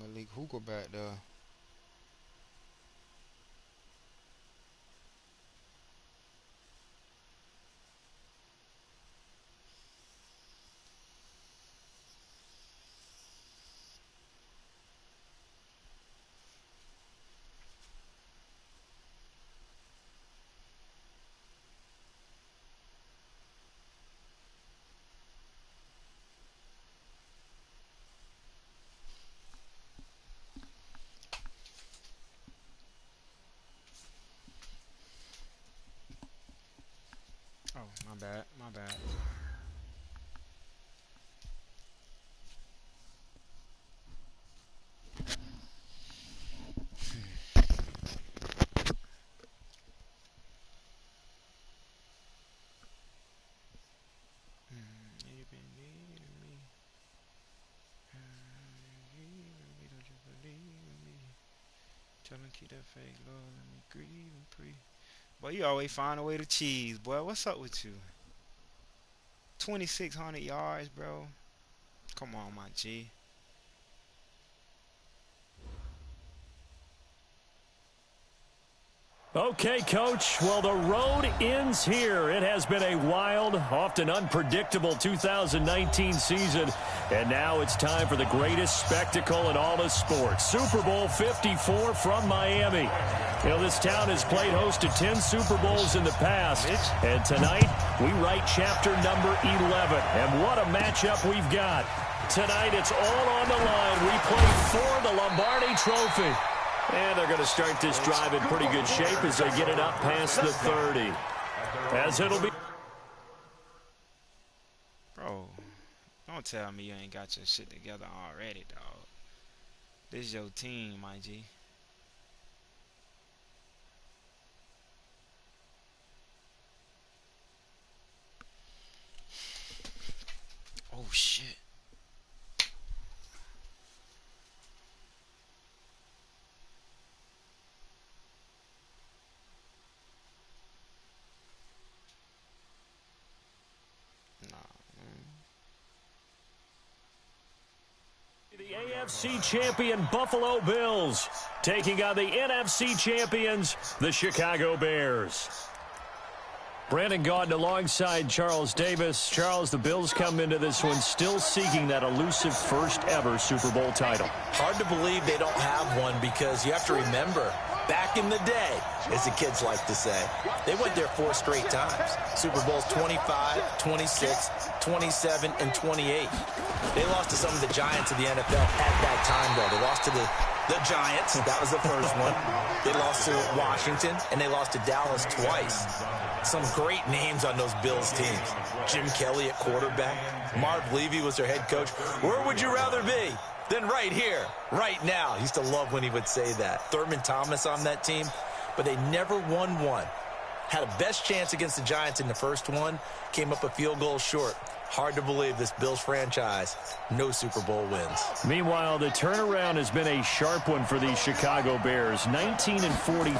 Malik Hooker back there. Oh, my bad, my bad. You been needing me. Don't you believe in me? Tell them keep that fake love, let me grieve and pray. Boy, you always find a way to cheese, boy. What's up with you? 2,600 yards, bro. Come on, my G. Okay, Coach. Well, the road ends here. It has been a wild, often unpredictable 2019 season. And now it's time for the greatest spectacle in all of sports. Super Bowl 54 from Miami. You know, this town has played host to 10 Super Bowls in the past. And tonight, we write chapter number 11. And what a matchup we've got. Tonight, it's all on the line. We play for the Lombardi Trophy. And they're going to start this drive in pretty good shape as they get it up past the 30. As it'll be. Bro, don't tell me you ain't got your shit together already, dog. This is your team, my G. Oh, shit. The AFC champion Buffalo Bills taking on the NFC champions, the Chicago Bears. Brandon Gaudin alongside Charles Davis. Charles, the Bills come into this one still seeking that elusive first ever Super Bowl title. Hard to believe they don't have one because you have to remember, back in the day, as the kids like to say, they went there 4 straight times. Super Bowls 25, 26, 27, and 28. They lost to some of the giants of the NFL at that time, though. They lost to the Giants. That was the first one. They lost to Washington, and they lost to Dallas twice. Some great names on those Bills teams. Jim Kelly at quarterback. Marv Levy was their head coach. Where would you rather be than right here, right now? I used to love when he would say that. Thurman Thomas on that team, but they never won one. Had a best chance against the Giants in the first one, came up a field goal short. Hard to believe this Bills franchise, no Super Bowl wins. Meanwhile, the turnaround has been a sharp one for these Chicago Bears. 19-45.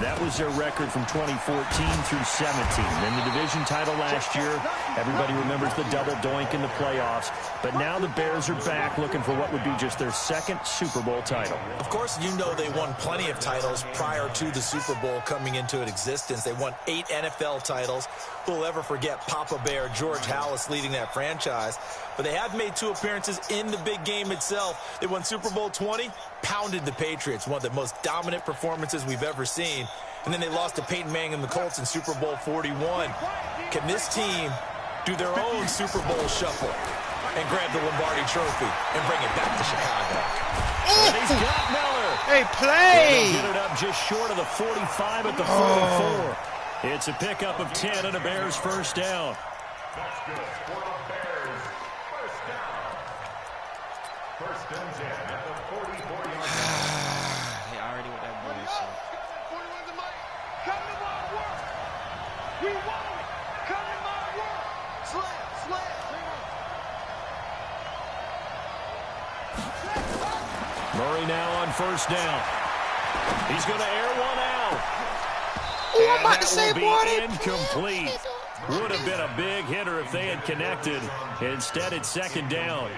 That was their record from 2014 through 17. Then the division title last year. Everybody remembers the double doink in the playoffs. But now the Bears are back looking for what would be just their second Super Bowl title. Of course, you know they won plenty of titles prior to the Super Bowl coming into existence. They won 8 NFL titles. Who'll ever forget Papa Bear, George Halas leading that franchise? But they have made 2 appearances in the big game itself. They won Super Bowl 20, pounded the Patriots, one of the most dominant performances we've ever seen. And then they lost to Peyton Manning and the Colts in Super Bowl 41. Can this team do their own Super Bowl shuffle and grab the Lombardi Trophy and bring it back to Chicago? And he's got Miller. Hey, play! Get it up just short of the 45 at the 44. It's a pickup of 10 and a Bears first down. That's good for the Bears. First down. First and 10 at the 44-yard line. They already with that bullshit. Come to my work. We want it. Come to my work. Slam. Murray now on first down. He's going to air one out. Oh, I'm about that to say, will be boy, incomplete. Would have been a big hitter if they had connected. Instead, it's second down.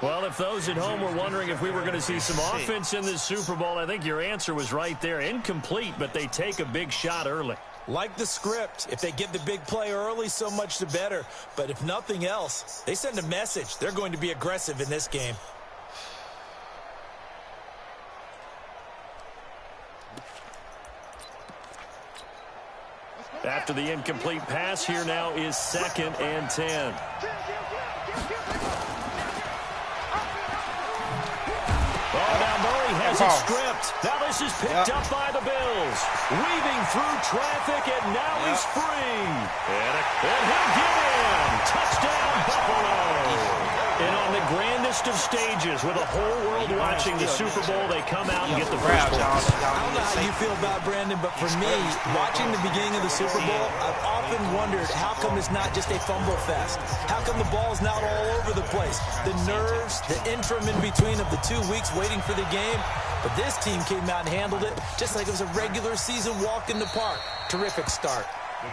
Well, if those at home were wondering if we were going to see some offense in this Super Bowl, I think your answer was right there. Incomplete, but they take a big shot early. Like the script, if they get the big play early, so much the better. But if nothing else, they send a message. They're going to be aggressive in this game. After the incomplete pass, here now is 2nd and 10. Oh, now Murray has it stripped. Now this is picked up by the Bills. Weaving through traffic, and now he's free. And he'll get in. Touchdown, Buffalo. And on the grandest of stages, with a whole world watching the Super Bowl, they come out and get the first place. I don't know how you feel about Brandon, but for me, watching the beginning of the Super Bowl, I've often wondered how come it's not just a fumble fest? How come the ball's not all over the place? The nerves, the interim in between of the 2 weeks waiting for the game. But this team came out and handled it just like it was a regular season walk in the park. Terrific start.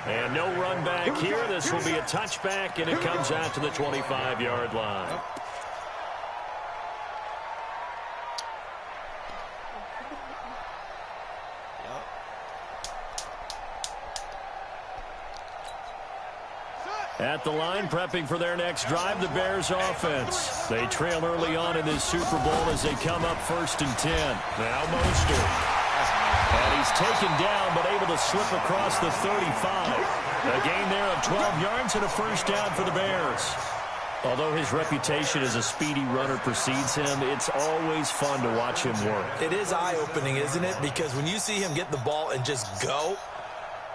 And no run back here. This will be a touchback, and it comes out to the 25-yard line. At the line, prepping for their next drive, the Bears offense. They trail early on in this Super Bowl as they come up 1st and 10. Now Mostert. And he's taken down, but able to slip across the 35. A gain there of 12 yards and a first down for the Bears. Although his reputation as a speedy runner precedes him, it's always fun to watch him work. It is eye-opening, isn't it? Because when you see him get the ball and just go,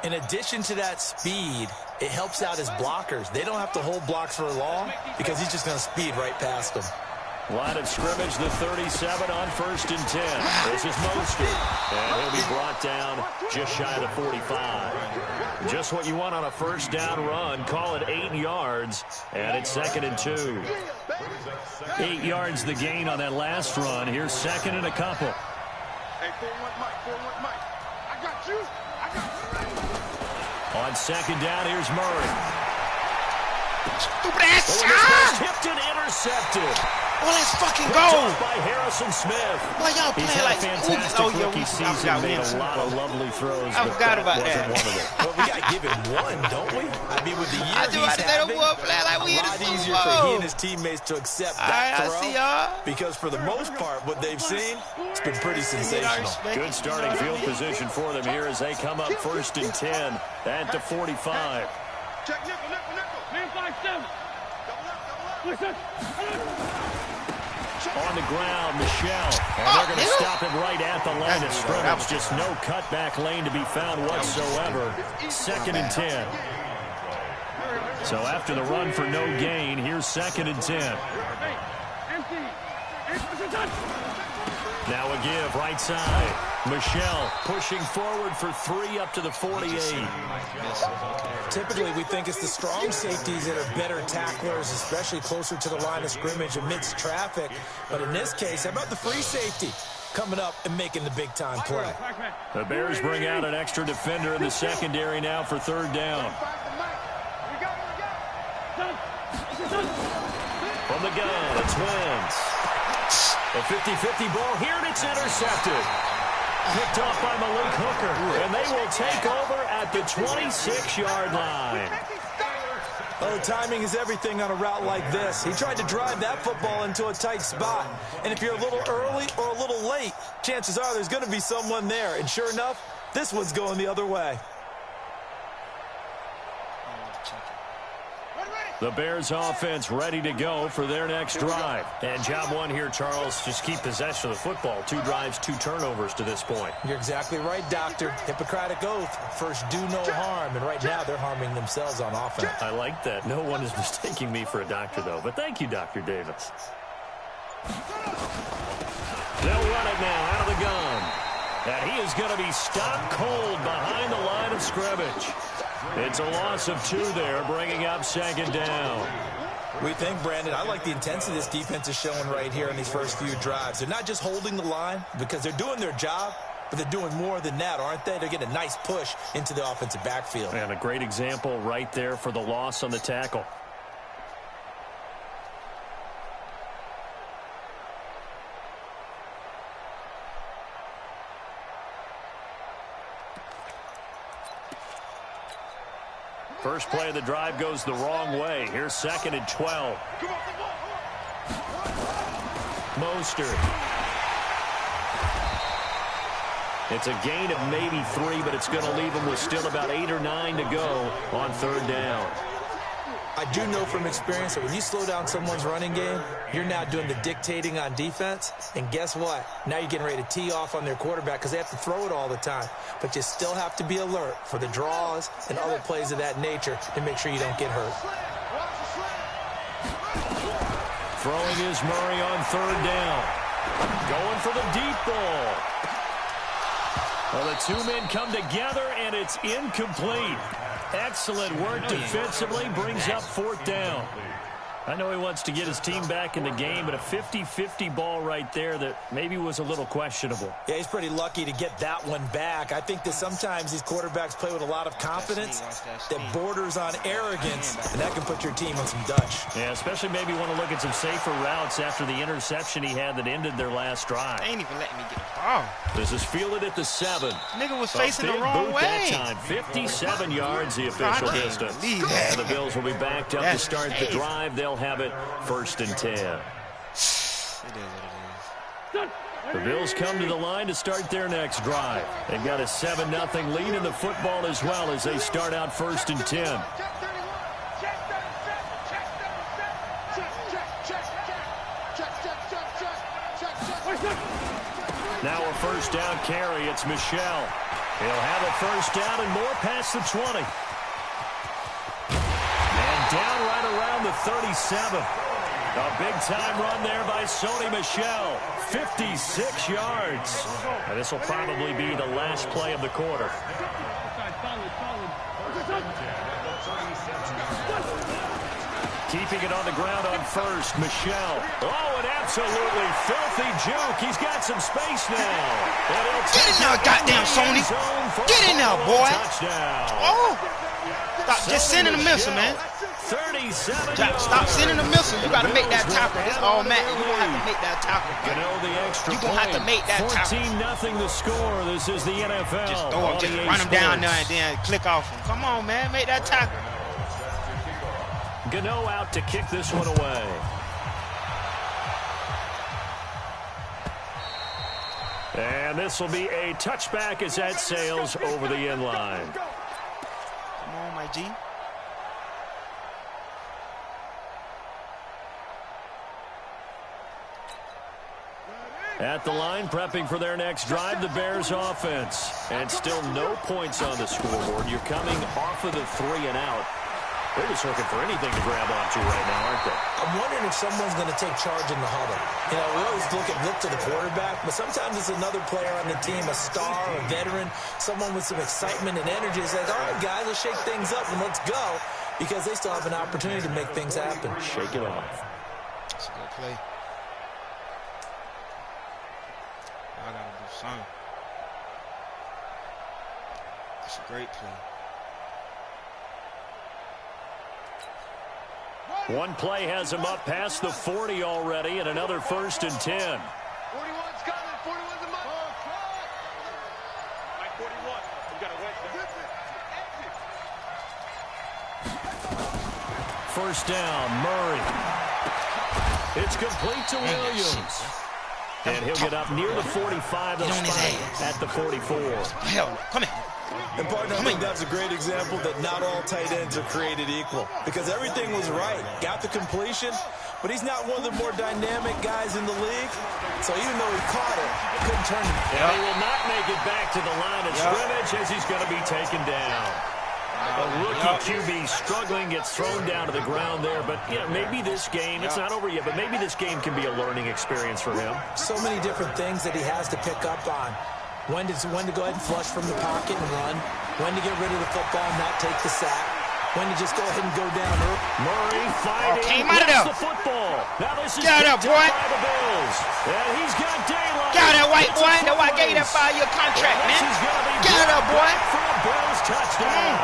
in addition to that speed, it helps out his blockers. They don't have to hold blocks for long because he's just going to speed right past them. Line of scrimmage, the 37 on 1st and 10. This is Mostert. And he'll be brought down just shy of the 45. Just what you want on a first down run. Call it 8 yards. And it's 2nd and 2. 8 yards the gain on that last run. Here's 2nd and a couple. Hey, 4-1 Mike. I got you. On 2nd down, here's Murray. Stupid ass shot! Tipped and intercepted. Well, let's fucking go! By Harrison Smith. Well, y'all He's playing had like a fantastic rookie season. Made a lot of lovely throws. I forgot about that. One of them. But we got to give him one, don't we? I mean, with the year he's having, a lot easier for he and his teammates to accept that throw. Because for the most part, what they've seen, it's been pretty sensational. Good starting field position for them here as they come up 1st and 10 at the 45. Check nickel. Man 5-7. On the ground, Michelle. And they're going to stop him right at the line of scrimmage. Just no cutback lane to be found whatsoever. 2nd and 10. So after the run for no gain, here's 2nd and 10. Now a give, right side. Michelle pushing forward for 3 up to the 48. Typically, we think it's the strong safeties that are better tacklers, especially closer to the line of scrimmage amidst traffic. But in this case, how about the free safety coming up and making the big-time play? The Bears bring out an extra defender in the secondary now for 3rd down. From the gun, it's Wentz. A 50-50 ball here, and it's intercepted. Picked off by Malik Hooker, and they will take over at the 26-yard line. Oh, timing is everything on a route like this. He tried to drive that football into a tight spot. And if you're a little early or a little late, chances are there's going to be someone there. And sure enough, this one's going the other way. The Bears offense ready to go for their next drive. And job one here, Charles, just keep possession of the football. 2 drives, 2 turnovers to this point. You're exactly right, Doctor. Hippocratic oath. First, do no harm. And right now, they're harming themselves on offense. I like that. No one is mistaking me for a doctor, though. But thank you, Dr. Davis. They'll run it now out of the gun. And he is going to be stopped cold behind the line of scrimmage. It's a loss of 2 there, bringing up 2nd down. We think, Brandon, I like the intensity this defense is showing right here in these first few drives. They're not just holding the line because they're doing their job, but they're doing more than that, aren't they? They're getting a nice push into the offensive backfield. And a great example right there for the loss on the tackle. first play of the drive goes the wrong way. Here's 2nd and 12. Mostert. It's a gain of maybe 3, but it's going to leave them with still about 8 or 9 to go on 3rd down. I do know from experience that when you slow down someone's running game, you're now doing the dictating on defense. And guess what? Now you're getting ready to tee off on their quarterback because they have to throw it all the time. But you still have to be alert for the draws and other plays of that nature to make sure you don't get hurt. Throwing is Murray on 3rd down. Going for the deep ball. Well, the two men come together, and it's incomplete. Excellent work defensively, brings up 4th down. I know he wants to get his team back in the game, but a 50-50 ball right there that maybe was a little questionable. Yeah, he's pretty lucky to get that one back. I think that sometimes these quarterbacks play with a lot of confidence that borders on arrogance, and that can put your team in some Dutch. Yeah, especially maybe want to look at some safer routes after the interception he had that ended their last drive. They ain't even letting me get the ball. This is fielded at the 7. Nigga was facing the wrong way. That time, 57 yards the official distance. And the Bills will be backed up to start the drive. They'll have it 1st and 10. It is what it is. The Bills come to the line to start their next drive. They've got a 7-0 lead in the football as well as they start out 1st and 10. Now a 1st down carry. It's Michel. He'll have a 1st down and more past the 20. And down right around the 37. A big-time run there by Sony Michel. 56 yards. And this will probably be the last play of the quarter. Keeping it on the ground on 1st, Michel. Oh, an absolutely filthy juke. He's got some space now. Get in there, goddamn Sony. Get in there, boy. Touchdown. Oh. Stop just sending a missile, man. 37 Stop sending a missile. You got to make that tackle. It's all Matt. You're going to have to make that tackle. You're going to have to make that tackle. 14-0 the score. This is the NFL. Just throw him, just run him down there and then click off him. Come on, man. Make that tackle. Gano out to kick this one away. And this will be a touchback as that sails over the end line. Come on, my G. At the line, prepping for their next drive, the Bears offense. And still no points on the scoreboard. You're coming off of the 3 and out. They're just looking for anything to grab onto right now, aren't they? I'm wondering if someone's going to take charge in the huddle. You know, we always look to the quarterback, but sometimes it's another player on the team, a star, a veteran, someone with some excitement and energy that says, all right, guys, let's shake things up and let's go, because they still have an opportunity to make things happen. Shake it off. That's a good play. I got to do something. That's a great play. One play has him up past the 40 already, and another 1st and 10. 41's coming. 41's a month. Like 41. We got to wait. 1st down, Murray. It's complete to Williams. And he'll get up near the 45. Get on his ass. At the 44. Hell no. Come here. And partner, I think that's a great example that not all tight ends are created equal, because everything was right. Got the completion, but he's not one of the more dynamic guys in the league. So even though he caught it, couldn't turn it. And he will not make it back to the line of scrimmage as he's going to be taken down. A rookie QB struggling, gets thrown down to the ground there. But, you know, maybe this game, it's not over yet, but maybe this game can be a learning experience for him. So many different things that he has to pick up on. When to go ahead and flush from the pocket and run. When to get rid of the football and not take the sack. When to just go ahead and go down. Murray fighting. Came out of there. The football. Now this is get out of there, boy. By the Bills. And he's got daylight. Get out of there, white boy. That's why I gave you that 5-year contract, man. Get out of there, boy. For a Bills touchdown.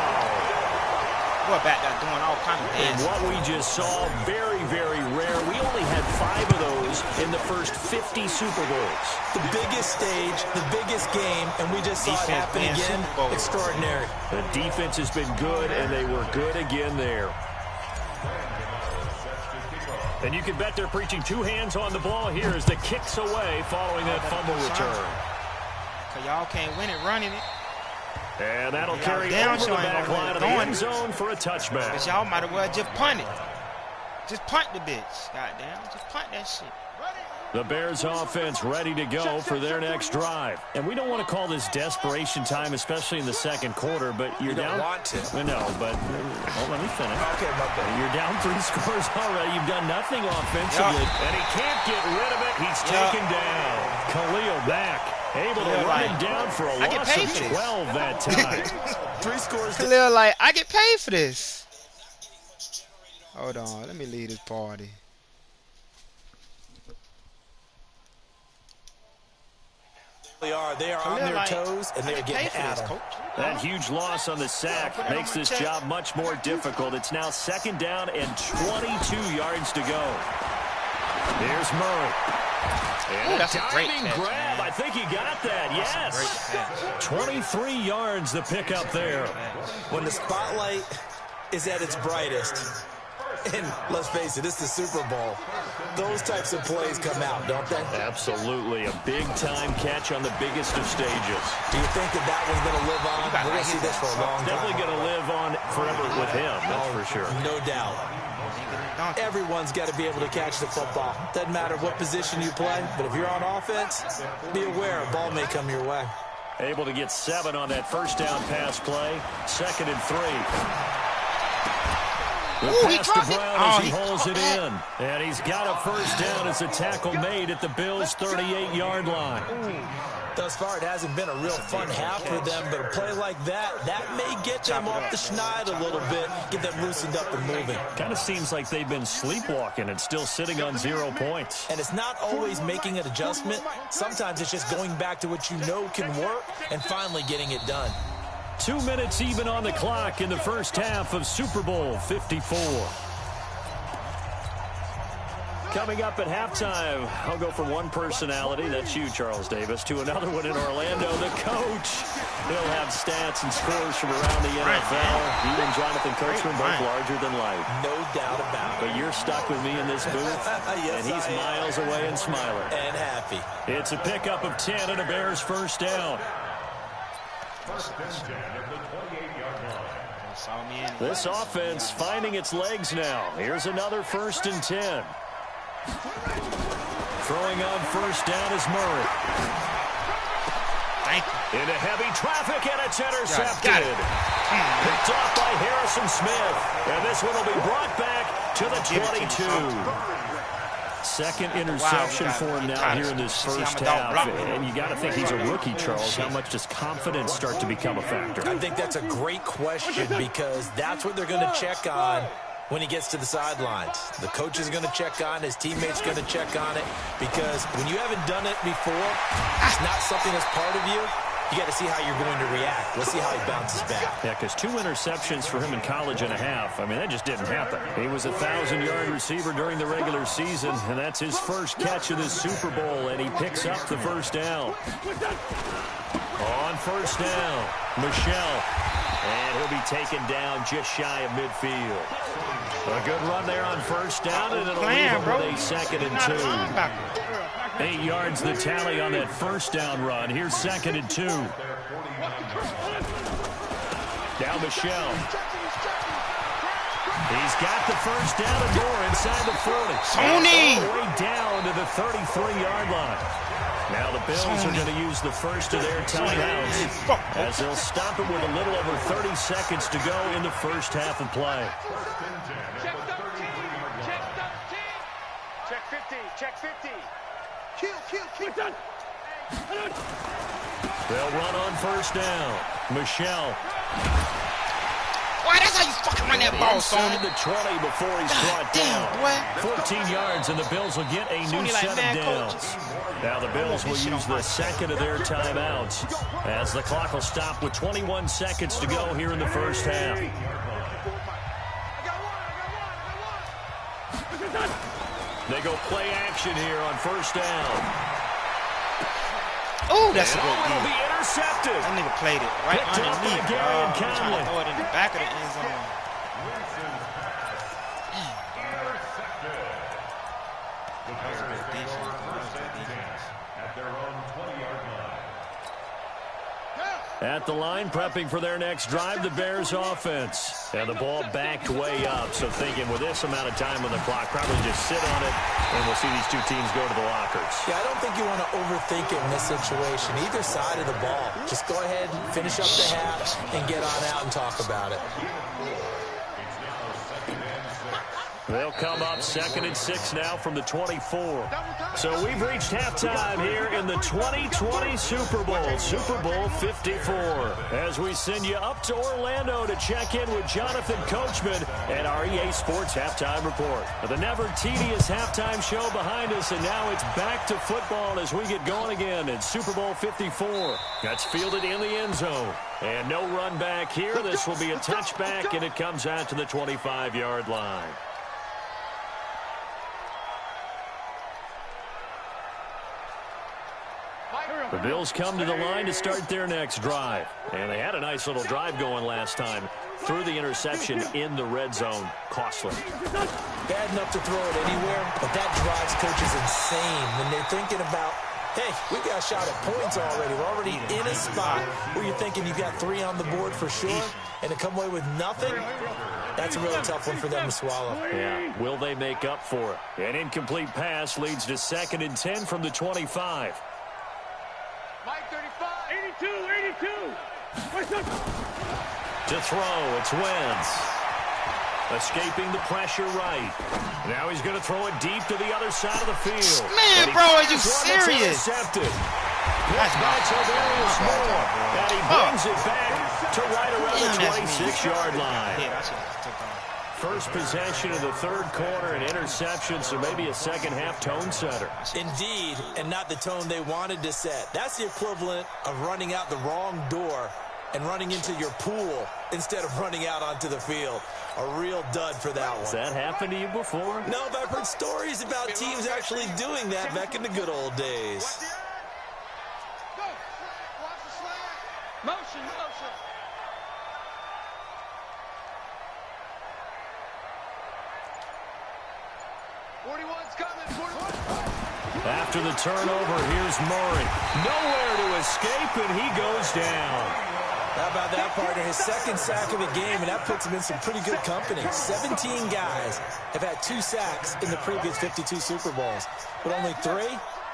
Boy, back there doing all kinds of And what we just saw, very, very rare. We only had 5 of those Bowls in the first 50 Super Bowls. The biggest stage, the biggest game, and we just saw it happen again. Extraordinary. The defense has been good, and they were good again there. And you can bet they're preaching two hands on the ball here as the kick's away following that fumble return. Because y'all can't win it running it. And that'll carry over the back line of the end zone for a touchback. But y'all might as well just punt it. Just punt the bitch. Goddamn. Just punt that shit. The Bears offense ready to go for their next drive. And we don't want to call this desperation time, especially in the second quarter, but you're down. You don't want to. No, but let me finish. Okay, my bad. You're down 3 scores already. You've done nothing offensively. Yep. And he can't get rid of it. He's taken down. Khalil back. Able to run him down for a loss of 12 that time. 3 scores. Khalil like, I get paid for this. Hold on. Let me leave this party. They are on their toes, and they're getting at them. That huge loss on the sack makes this job much more difficult. It's now 2nd down and 22 yards to go. Here's Murray. And that's a great catch, grab. I think he got that. Yes. 23 yards the pickup there. When the spotlight is at its brightest, and let's face it, it's the Super Bowl, those types of plays come out, don't they? Absolutely. A big-time catch on the biggest of stages. Do you think that one's going to live on? We're going to see this for a long time. Definitely going to live on forever with him, that's for sure. No doubt. Everyone's got to be able to catch the football. Doesn't matter what position you play, but if you're on offense, be aware a ball may come your way. Able to get 7 on that first down pass play. 2nd and 3. The pass to Brown as he holds it in. And he's got a first down as a tackle made at the Bills' 38-yard line. Thus far, it hasn't been a real fun half for them, but a play like that may get them off the schneid a little bit, get them loosened up and moving. Kind of seems like they've been sleepwalking and still sitting on 0 points. And it's not always making an adjustment. Sometimes it's just going back to what you know can work and finally getting it done. 2 minutes even on the clock in the first half of Super Bowl 54. Coming up at halftime, I'll go from one personality, that's you, Charles Davis, to another one in Orlando, the coach. He'll have stats and scores from around the NFL. He and Jonathan Coachman both larger than life. No doubt about it. But you're stuck with me in this booth, yes, and he's miles away and smiling. And happy. It's a pickup of 10 and a Bears first down. This offense finding its legs now. Here's another 1st and 10. Throwing on first down is Murray. Thank you. Into heavy traffic, and it's intercepted. Got it. Picked off by Harrison Smith. And this one will be brought back to the 22. 2nd interception for him now here in this first half. And you got to think he's a rookie, Charles. How much does confidence start to become a factor? I think that's a great question because that's what they're going to check on when he gets to the sidelines. The coach is going to check on, his teammates going to check on it, because when you haven't done it before, it's not something that's part of you. You got to see how you're going to react. Let's see how he bounces back. Yeah, because 2 interceptions for him in college and a half. I mean, that just didn't happen. He was a 1,000-yard receiver during the regular season, and that's his first catch of the Super Bowl, and he picks up the first down. On first down, Michelle. And he'll be taken down just shy of midfield. A good run there on first down, and it'll leave him with a 2nd and 2. 8 yards the tally on that first down run. Here's 2nd and 2. Now Michelle. He's got the first down and more inside the 40. Tony! All the way down to the 33-yard line. Now the Bills are going to use the first of their timeouts as they'll stop it with a little over 30 seconds to go in the first half of play. Check 50. Check 50. Kill. They'll run on first down. Michelle. Why, that's how you fucking run that ball, Sony. Inside the 20 before he's brought down. 14 yards, and the Bills will get a new set of downs. Now the Bills will use the second of their timeouts as the clock will stop with 21 seconds to go here in the first half. They go play action here on first down. Oh, that's a good It'll deal. be intercepted. That nigga played it right Picked off by underneath. Gary and I'm trying Conley. to throw it in the back of the end zone. The Bears take over first and 10 at their own 20-yard line. At the line, prepping for their next drive, the Bears offense. And the ball backed way up, so thinking with this amount of time on the clock, probably just sit on it, and we'll see these two teams go to the lockers. Yeah, I don't think you want to overthink it in this situation. Either side of the ball. Just go ahead and finish up the half and get on out and talk about it. They'll come up 2nd and 6 now from the 24. So we've reached halftime here in the 2020 Super Bowl, Super Bowl 54. As we send you up to Orlando to check in with Jonathan Coachman and our EA Sports Halftime Report. The never tedious halftime show behind us, and now it's back to football as we get going again in Super Bowl 54. That's fielded in the end zone. And no run back here. This will be a touchback, and it comes out to the 25-yard line. The Bills come to the line to start their next drive. And they had a nice little drive going last time. Threw the interception in the red zone. Costly. Bad enough to throw it anywhere, but that drives coaches insane when they're thinking about, hey, we got a shot at points already. We're already in a spot where you're thinking you got 3 on the board for sure, and to come away with nothing, that's a really tough one for them to swallow. Yeah, will they make up for it? An incomplete pass leads to 2nd and 10 from the 25. Mike 35. 82. To throw, it's Wentz. Escaping the pressure right. Now he's going to throw it deep to the other side of the field. Man, bro, are you serious? Intercepted. That's Back to Darius Moore. And he brings it back to right around the Damn, that's me. 26-yard line. Yeah, I should have took off. First possession of the third quarter, an interception, so maybe a second-half tone setter. Indeed, and not the tone they wanted to set. That's the equivalent of running out the wrong door and running into your pool instead of running out onto the field. A real dud for that one. Has that happened to you before? No, but I've heard stories about teams actually doing that back in the good old days. Go. Watch the slide. Motion. 41's coming. 41. After the turnover, here's Murray. Nowhere to escape, and he goes down. How about that, partner? His second sack of the game, and that puts him in some pretty good company. 17 guys have had 2 sacks in the previous 52 Super Bowls, but only 3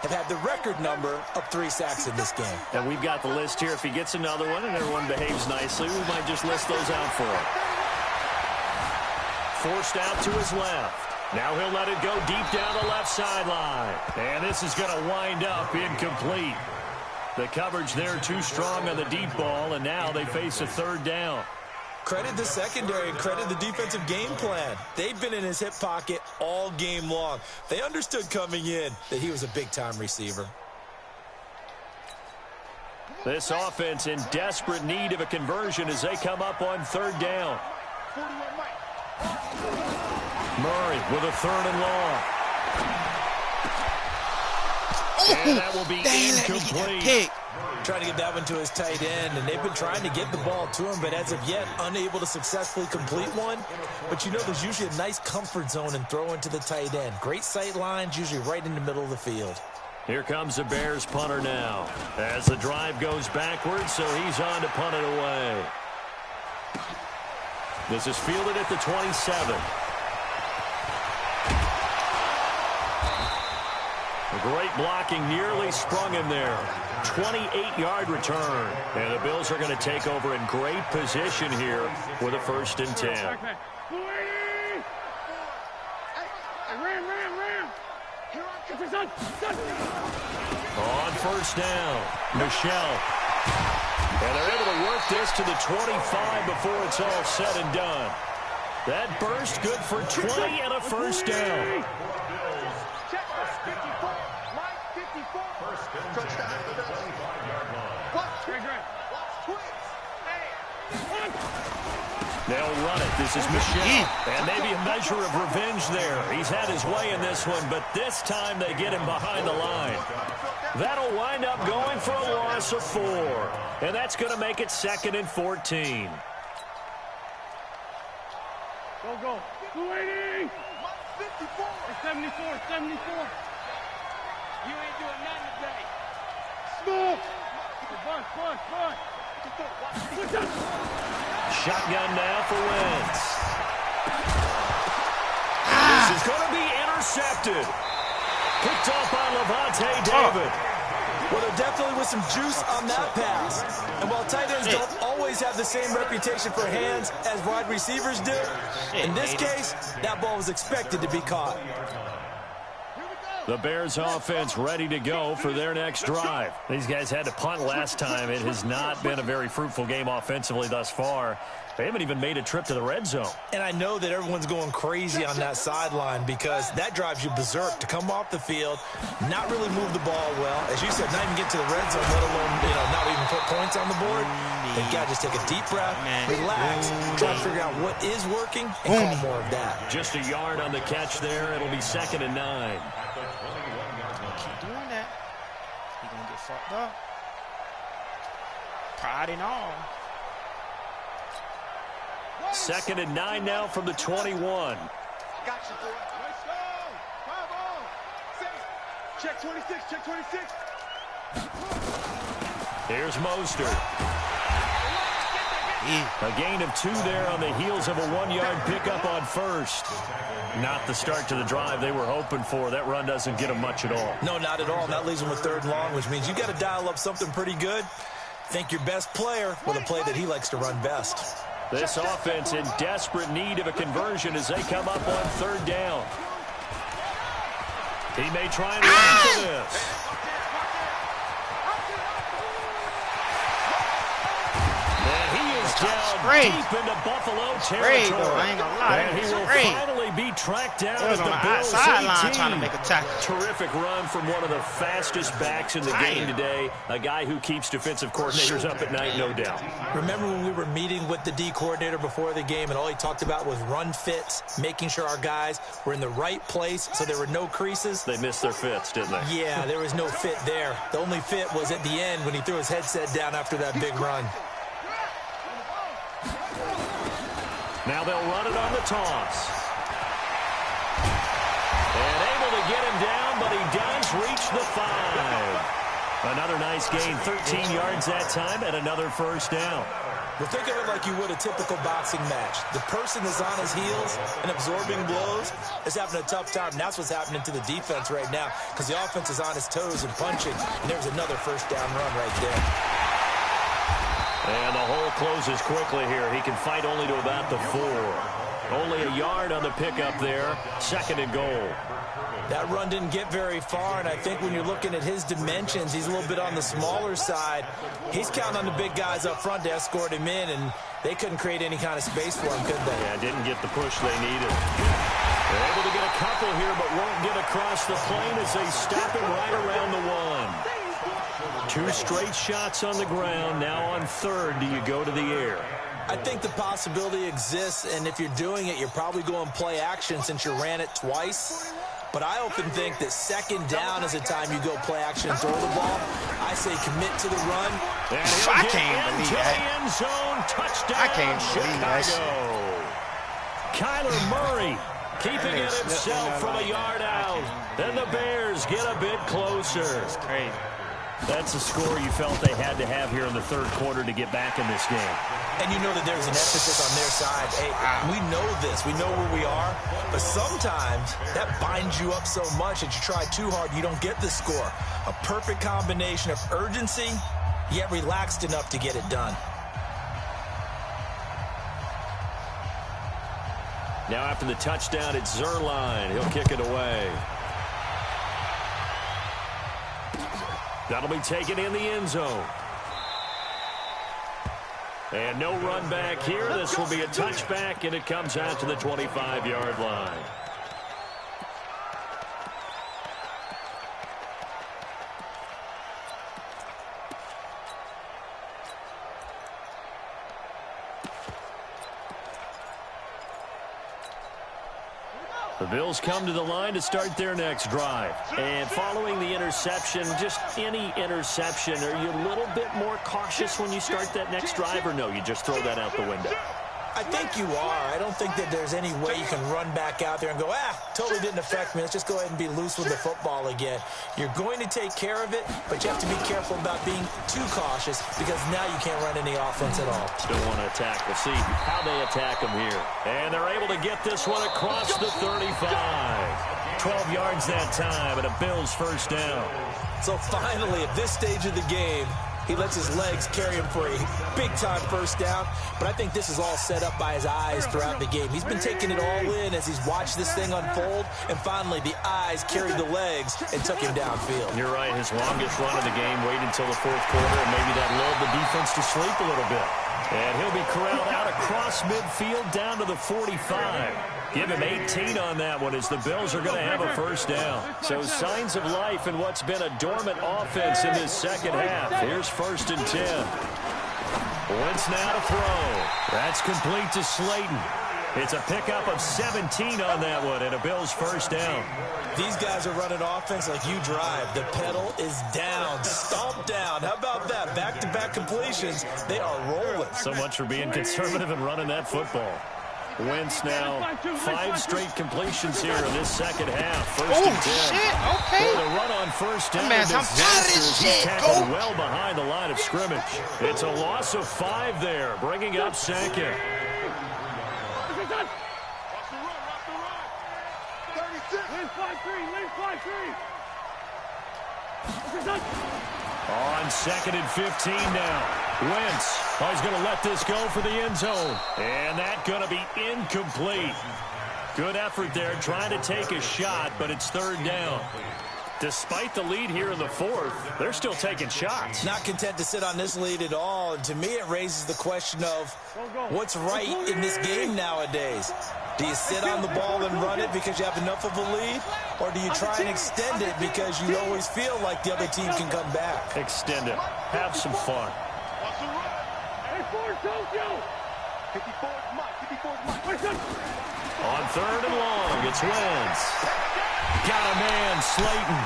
have had the record number of 3 sacks in this game. And we've got the list here. If he gets another one and everyone behaves nicely, we might just list those out for him. Forced out to his left. Now he'll let it go deep down the left sideline. And this is going to wind up incomplete. The coverage there too strong on the deep ball, and now they face a third down. Credit the secondary and credit the defensive game plan. They've been in his hip pocket all game long. They understood coming in that he was a big-time receiver. This offense in desperate need of a conversion as they come up on third down. 41 Mike. Murray with a third and long. And that will be incomplete. Trying to get that one to his tight end, and they've been trying to get the ball to him, but as of yet, unable to successfully complete one. But you know there's usually a nice comfort zone in throwing to the tight end. Great sight lines, usually right in the middle of the field. Here comes the Bears punter now. As the drive goes backwards, so he's on to punt it away. This is fielded at the 27. A great blocking nearly sprung him there. 28-yard return. And the Bills are going to take over in great position here with a 1st and 10. On first down, Michelle. And they're able to work this to the 25 before it's all said and done. That burst good for 20 and a 1st down. They'll run it. This is Michelle. And maybe a measure of revenge there. He's had his way in this one, but this time they get him behind the line. That'll wind up going for a loss of 4. And that's going to make it 2nd and 14. Go. 280. 54. 74. 74. You ain't doing nothing today. Smoke. Push. Shotgun now for Wentz. This is going to be intercepted. Picked off by Levante David. Well, there definitely was some juice on that pass. And while tight ends don't always have the same reputation for hands as wide receivers do, in this case, that ball was expected to be caught. The Bears offense ready to go for their next drive. These guys had to punt last time. It has not been a very fruitful game offensively thus far. They haven't even made a trip to the red zone. And I know that everyone's going crazy on that sideline because that drives you berserk to come off the field, not really move the ball well. As you said, not even get to the red zone, let alone, not even put points on the board. They've got to just take a deep breath, relax, try to figure out what is working, and call more of that. Just a yard on the catch there. It'll be 2nd and 9. Keep doing that. He's going to get fucked up. Pride and all. 2nd and 9 now from the 21. Got you, boy. Let's go. 5-0. Check 26. Check 26. Here's Mostert. A gain of 2 there on the heels of a 1-yard pickup on first. Not the start to the drive they were hoping for. That run doesn't get them much at all. No, not at all. And that leaves them with 3rd and long, which means you got to dial up something pretty good. Think your best player with a play that he likes to run best. This offense in desperate need of a conversion as they come up on 3rd down. He may try and run for this. And he is down deep into Buffalo territory. I ain't gonna lie. And he will finally be tracked down at the Bills' sideline trying to make a tackle. Terrific run from one of the fastest backs in the game today. A guy who keeps defensive coordinators up at night, no doubt. Remember when we were meeting with the D coordinator before the game and all he talked about was run fits, making sure our guys were in the right place so there were no creases? They missed their fits, didn't they? Yeah, there was no fit there. The only fit was at the end when he threw his headset down after that big run. Now they'll run it on the toss. And able to get him down, but he does reach the 5. Another nice gain, 13 yards that time, and another first down. Well, think of it like you would a typical boxing match. The person is on his heels and absorbing blows is having a tough time. And that's what's happening to the defense right now because the offense is on his toes and punching. And there's another first down run right there. And the hole closes quickly here. He can fight only to about the 4. Only a yard on the pickup there. 2nd and goal. That run didn't get very far, and I think when you're looking at his dimensions, he's a little bit on the smaller side. He's counting on the big guys up front to escort him in, and they couldn't create any kind of space for him, could they? Yeah, didn't get the push they needed. They're able to get a couple here, but won't get across the plane as they stop him right around the 1. 2 straight shots on the ground. Now on 3rd, do you go to the air? I think the possibility exists, and if you're doing it, you're probably going play action since you ran it twice. But I often think that 2nd down is the time you go play action and throw the ball. I say commit to the run. I can't believe that. End zone, touchdown, I can't believe that. Kyler Murray keeping it himself from a yard out. And the Bears get a bit closer. It's crazy. That's a score you felt they had to have here in the 3rd quarter to get back in this game. And you know that there's an emphasis on their side. Hey, we know this. We know where we are. But sometimes that binds you up so much that you try too hard, you don't get the score. A perfect combination of urgency, yet relaxed enough to get it done. Now after the touchdown, it's Zerline. He'll kick it away. That'll be taken in the end zone. And no run back here. This will be a touchback, and it comes out to the 25-yard line. Bills come to the line to start their next drive. And following the interception, just any interception, are you a little bit more cautious when you start that next drive, or no, you just throw that out the window? I think you are. I don't think that there's any way you can run back out there and go, totally didn't affect me. Let's just go ahead and be loose with the football again. You're going to take care of it, but you have to be careful about being too cautious because now you can't run any offense at all. Still want to attack. We'll see how they attack them here. And they're able to get this one across the 35. 12 yards that time, and a Bills first down. So finally, at this stage of the game, he lets his legs carry him for a big-time first down. But I think this is all set up by his eyes throughout the game. He's been taking it all in as he's watched this thing unfold. And finally, the eyes carried the legs and took him downfield. You're right. His longest run of the game waited until the fourth quarter, and maybe that lulled the defense to sleep a little bit. And he'll be corralled out across midfield down to the 45. Give him 18 on that one as the Bills are going to have a first down. So signs of life in what's been a dormant offense in this second half. Here's 1st and 10. Wentz now to throw. That's complete to Slayton. It's a pickup of 17 on that one and a Bills first down. These guys are running offense like you drive. The pedal is down, stomp down. How about that? Back-to-back completions. They are rolling. So much for being conservative and running that football. Wentz now 5 straight completions here in this second half. 1st and 10. Shit, okay. The run on first down. Man, I'm tired of this shit. He's tackled well behind the line of scrimmage. It's a loss of 5 there, bringing up 2nd. On 2nd and 15 now. Wentz is going to let this go for the end zone. And that's going to be incomplete. Good effort there trying to take a shot, but it's 3rd down. Despite the lead here in the 4th, they're still taking shots. Not content to sit on this lead at all. And to me, it raises the question of what's right in this game nowadays. Do you sit on the ball and run it because you have enough of a lead? Or do you try and extend it because you always feel like the other team can come back? Extend it. Have some fun. On 3rd and long, it's Wentz. Got a man, Slayton.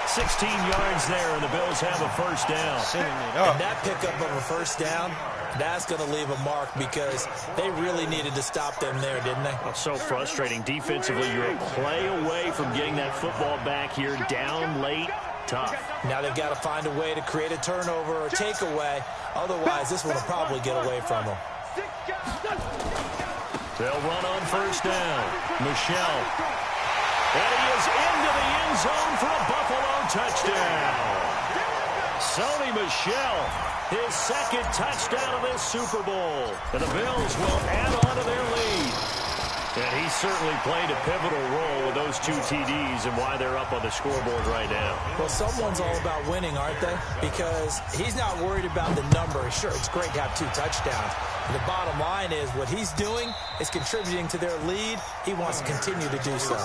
16 yards there, and the Bills have a first down. And that pickup of a first down, that's going to leave a mark because they really needed to stop them there, didn't they? Oh, so frustrating. Defensively, you're a play away from getting that football back here down late. Tough. Now they've got to find a way to create a turnover or takeaway. Otherwise, this one will probably get away from them. They'll run on first down. Michel. And he is into the end zone for a Buffalo touchdown. Sony Michel, his 2nd touchdown of this Super Bowl. And the Bills will add on to their lead. And he certainly played a pivotal role with those 2 TDs and why they're up on the scoreboard right now. Well, someone's all about winning, aren't they? Because he's not worried about the number. Sure, it's great to have 2 touchdowns. The bottom line is what he's doing is contributing to their lead. He wants to continue to do so.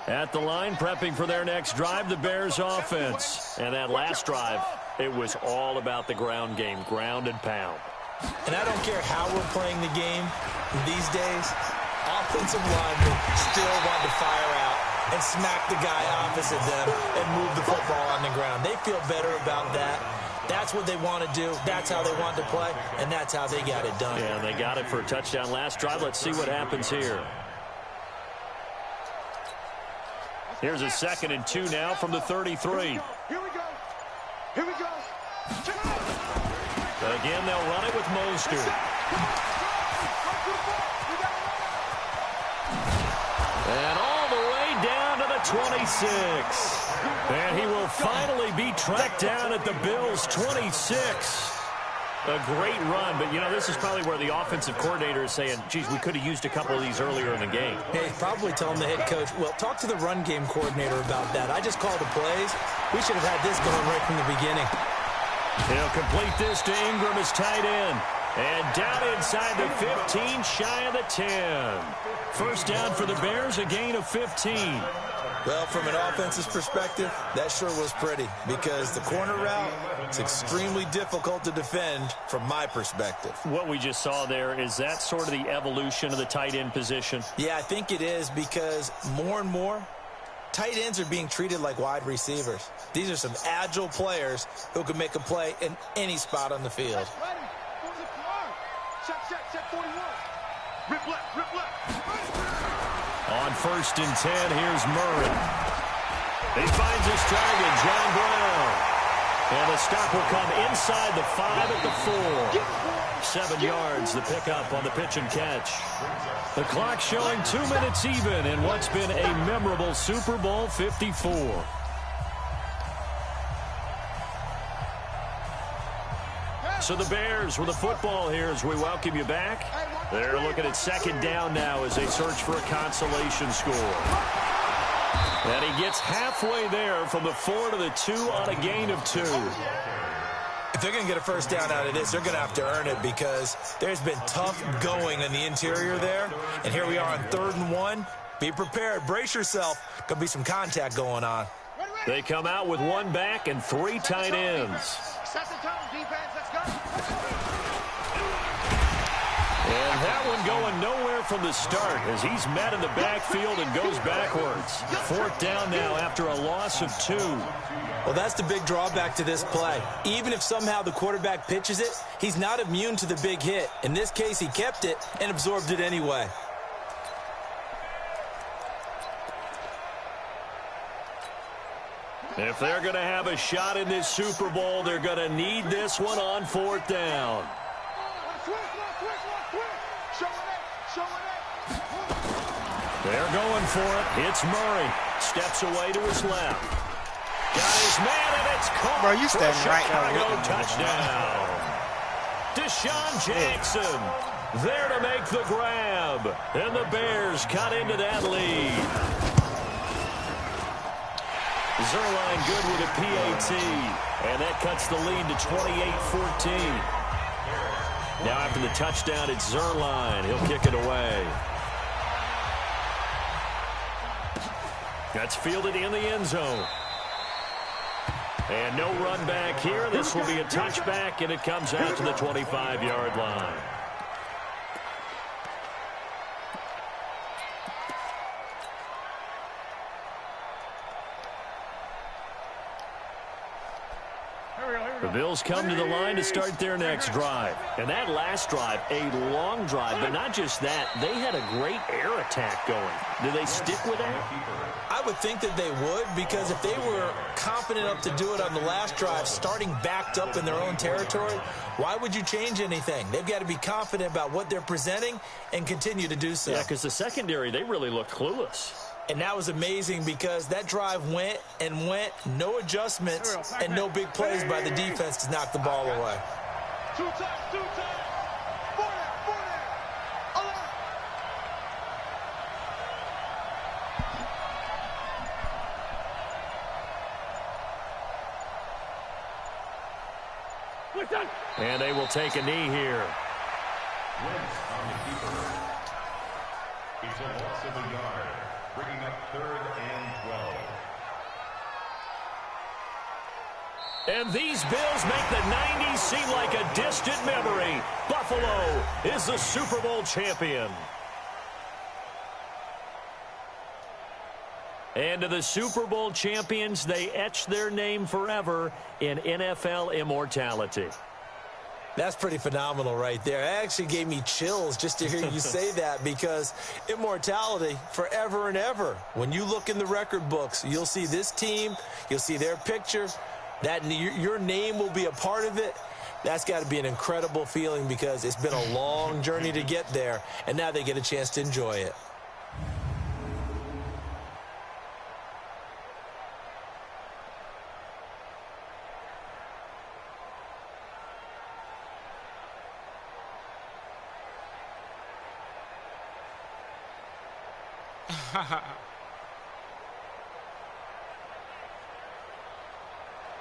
At the line, prepping for their next drive, the Bears offense. And that last drive, it was all about the ground game, ground and pound. And I don't care how we're playing the game these days, offensive linemen still want to fire out and smack the guy opposite them and move the football on the ground. They feel better about that. That's what they want to do. That's how they want to play, and that's how they got it done. Yeah, they got it for a touchdown last drive. Let's see what happens here. Here's a 2nd and 2 now from the 33. Here we go. Here we go. Again, they'll run it with Mostert. And all the way down to the 26. And he will finally be tracked down at the Bills' 26. A great run, but, you know, this is probably where the offensive coordinator is saying, geez, we could have used a couple of these earlier in the game. Hey, probably telling the head coach, well, talk to the run game coordinator about that. I just called the plays. We should have had this going right from the beginning. He'll complete this to Ingram as tight end. And down inside the 15, shy of the 10. First down for the Bears, a gain of 15. Well, from an offensive perspective, that sure was pretty because the corner route, it's extremely difficult to defend from my perspective. What we just saw there, is that sort of the evolution of the tight end position? Yeah, I think it is because more and more, tight ends are being treated like wide receivers. These are some agile players who can make a play in any spot on the field. On 1st and 10, here's Murray. He finds his target, John Brown. And the stop will come inside the 5 at the 4. 7 yards, the pickup on the pitch and catch. The clock showing 2 minutes even in what's been a memorable Super Bowl 54. So the Bears with the football here as we welcome you back. They're looking at 2nd down now as they search for a consolation score. And he gets halfway there from the 4 to the 2 on a gain of 2. If they're going to get a first down out of this, they're going to have to earn it because there's been tough going in the interior there. And here we are on 3rd and 1. Be prepared. Brace yourself. Going to be some contact going on. They come out with 1 back and 3 tight ends. Set the tone, defense. Let's go. And that one going nowhere from the start as he's met in the backfield and goes backwards. 4th down now after a loss of 2. Well, that's the big drawback to this play. Even if somehow the quarterback pitches it, he's not immune to the big hit. In this case, he kept it and absorbed it anyway. If they're going to have a shot in this Super Bowl, they're going to need this one on 4th down. They're going for it. It's Murray. Steps away to his left. Got his man, and it's caught. Bro, you standing right Chicago there. touchdown. Deshaun Jackson there to make the grab. And the Bears cut into that lead. Zerline good with a PAT. And that cuts the lead to 28-14. Now after the touchdown, it's Zerline. He'll kick it away. That's fielded in the end zone. And no run back here. This will be a touchback, and it comes out to the 25-yard line. The Bills come to the line to start their next drive. And that last drive, a long drive, but not just that. They had a great air attack going. Do they stick with that? I would think that they would because if they were confident enough to do it on the last drive, starting backed up in their own territory, why would you change anything? They've got to be confident about what they're presenting and continue to do so. Yeah, because the secondary, they really looked clueless. And that was amazing because that drive went and went, no adjustments, and no big plays by the defense to knock the ball away. 2 times, 2 times. 4 down, 11. And they will take a knee here. Wentz on the keeper. It's a loss of a yard, bringing up 3rd and 12. And these Bills make the 90s seem like a distant memory. Buffalo is the Super Bowl champion. And to the Super Bowl champions, they etch their name forever in NFL immortality. That's pretty phenomenal right there. It actually gave me chills just to hear you say that because immortality forever and ever. When you look in the record books, you'll see this team, you'll see their picture, that your name will be a part of it. That's got to be an incredible feeling because it's been a long journey to get there, and now they get a chance to enjoy it.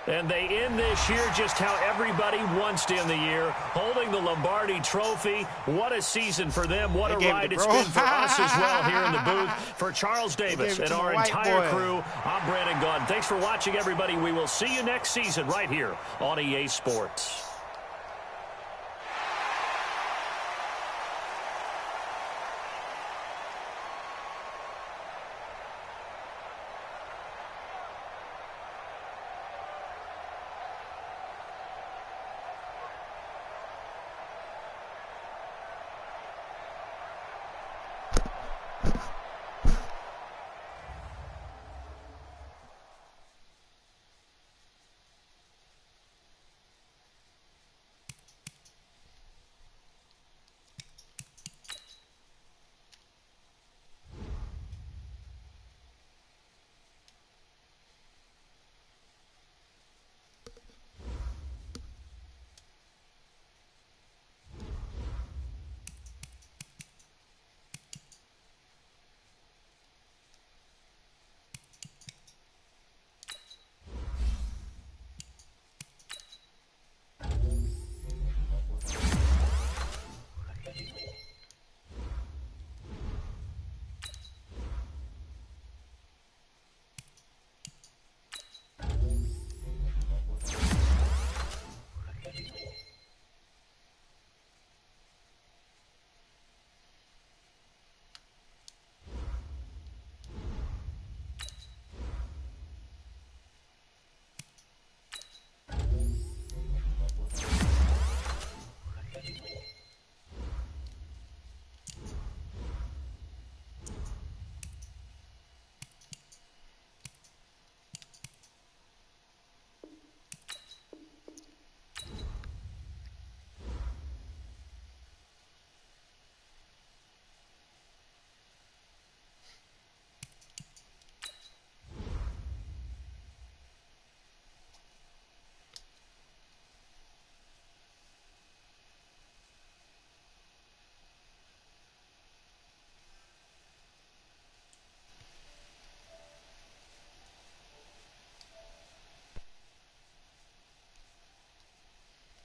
And they end this year just how everybody wants to end the year, holding the Lombardi Trophy. What a season for them. What a ride it's been for us as well here in the booth. For Charles Davis and our entire crew, I'm Brandon Gunn. Thanks for watching, everybody. We will see you next season right here on EA Sports.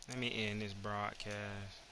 Let me end this broadcast.